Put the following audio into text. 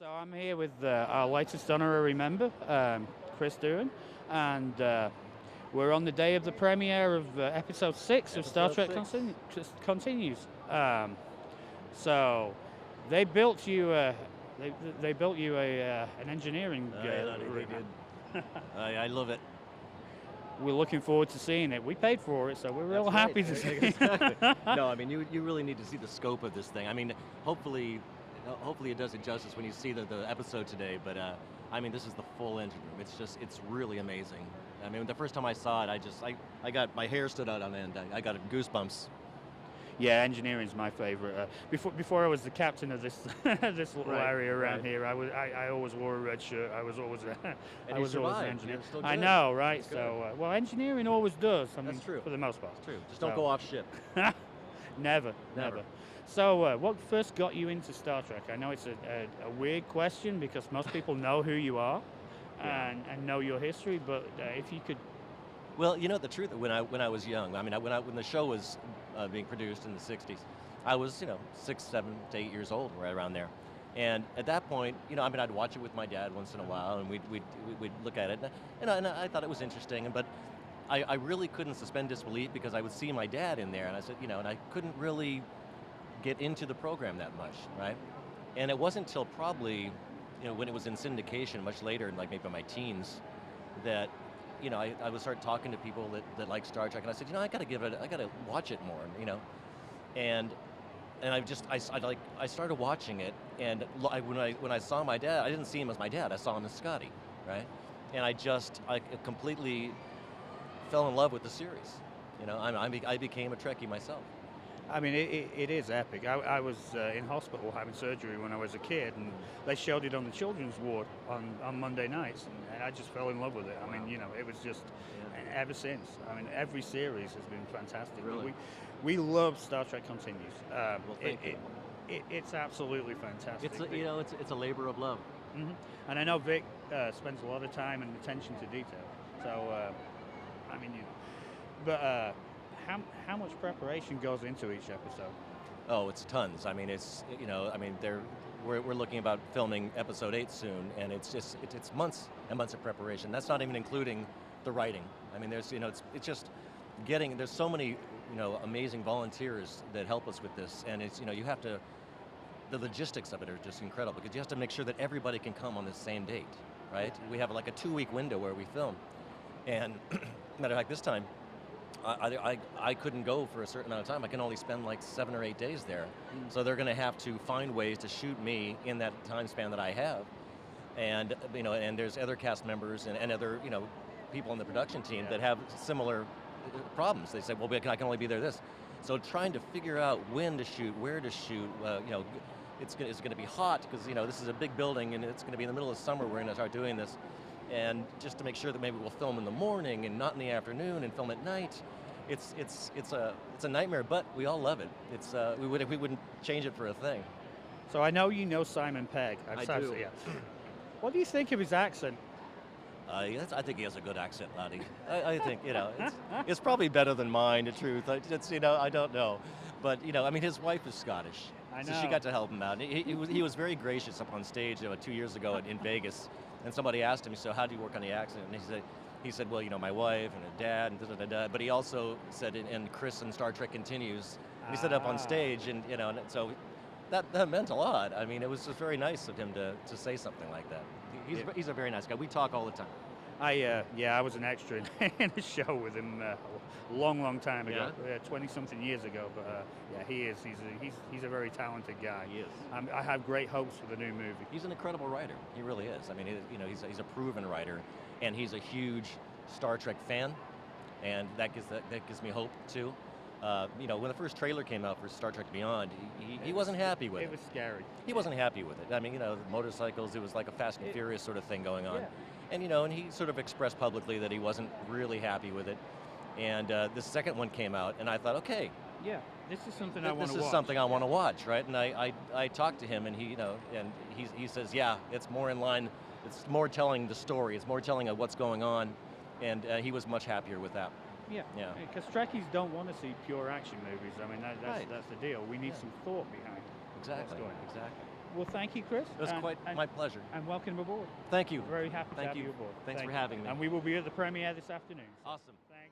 So I'm here with our latest honorary member, Chris Doohan, and we're on the day of the premiere of episode 6 of Star Trek Continues. So they built you they built you an engineering. They did. I love it. We're looking forward to seeing it. We paid for it, so we're real happy to see it. No, I mean you really need to see the scope of this thing. I mean, hopefully it does it justice when you see the episode today. But I mean, this is the full engine room. It's really amazing. I mean, the first time I saw it, I got my hair stood out on end. I got goosebumps. Yeah, engineering is my favorite. Before I was the captain of this this little area around here, I always wore a red shirt. I was always an engineer. I know, right? So well, engineering always does. I mean, that's true for the most part. That's true. Just don't go off ship. Never. So, what first got you into Star Trek? I know it's a weird question because most people know who you are and know your history, but if you could. Well, you know the truth. When I was young, I mean, when the show was being produced in the '60s, I was 6, 7 to 8 years old, right around there. And at that point, I mean, I'd watch it with my dad once in a while, and we'd look at it, and I thought it was interesting. But I really couldn't suspend disbelief because I would see my dad in there, and I said, and I couldn't really get into the program that much, right? And it wasn't until probably, when it was in syndication, much later, like maybe in my teens, that I would start talking to people that like Star Trek, and I said, I gotta watch it more, and I started watching it, and when I saw my dad, I didn't see him as my dad, I saw him as Scotty, right? And I completely fell in love with the series. I became a Trekkie myself. I mean, it is epic. I was in hospital having surgery when I was a kid, and they showed it on the children's ward on Monday nights, and I just fell in love with it. I mean, it was just, ever since. I mean, every series has been fantastic. Really? We love Star Trek Continues. Well, thank you. It's absolutely fantastic. It's a labor of love. Mm-hmm. And I know Vic spends a lot of time and attention to detail. So, I mean, but. How much preparation goes into each episode? Oh, it's tons. I mean, we're looking about filming episode 8 soon, and it's months and months of preparation. That's not even including the writing. I mean, there's it's just getting. There's so many amazing volunteers that help us with this, and it's you have to. The logistics of it are just incredible because you have to make sure that everybody can come on the same date, right? We have like a 2-week window where we film, and matter of fact, this time. I couldn't go for a certain amount of time. I can only spend like 7 or 8 days there. So they're going to have to find ways to shoot me in that time span that I have. And and there's other cast members and other people on the production team that have similar problems. They say, well, I can only be there this. So trying to figure out when to shoot, where to shoot. It's going to be hot because this is a big building and it's going to be in the middle of summer. We're going to start doing this. And just to make sure that maybe we'll film in the morning and not in the afternoon and film at night, it's a nightmare. But we all love it. We wouldn't change it for a thing. So I know you know Simon Pegg. I do. Yeah. What do you think of his accent? I think he has a good accent, laddie. I think it's probably better than mine. The truth, I don't know, but I mean, his wife is Scottish, so she got to help him out. He was very gracious up on stage 2 years ago in Vegas. And somebody asked him, so how do you work on the accent? And he said, well, my wife and a dad and da-da-da-da. But he also said, and Chris and Star Trek Continues. He said up on stage, and and so that meant a lot. I mean, it was just very nice of him to say something like that. He's a very nice guy. We talk all the time. I was an extra in a show with him a long time ago, 20-something years ago. But he's a very talented guy. He is. I have great hopes for the new movie. He's an incredible writer. He really is. I mean, he's a proven writer, and he's a huge Star Trek fan, and that gives me hope too. When the first trailer came out for Star Trek Beyond, he wasn't happy with it. It was scary. He wasn't happy with it. I mean, motorcycles, it was like a Fast and Furious sort of thing going on. Yeah. And, and he sort of expressed publicly that he wasn't really happy with it. And the second one came out, and I thought, okay. Yeah, this is something I want to watch. This is something I want to watch, right? And I talked to him, and he says, yeah, it's more in line, it's more telling the story, it's more telling of what's going on, and he was much happier with that. Yeah, because Trekkies don't want to see pure action movies. I mean, that's the deal. We need some thought behind what's going on. Exactly. Well, thank you, Chris. It was quite my pleasure. And welcome aboard. Thank you. Very happy to Thank have you. you aboard. Thanks Thank for you. having me. And we will be at the premiere this afternoon. Awesome. Thanks.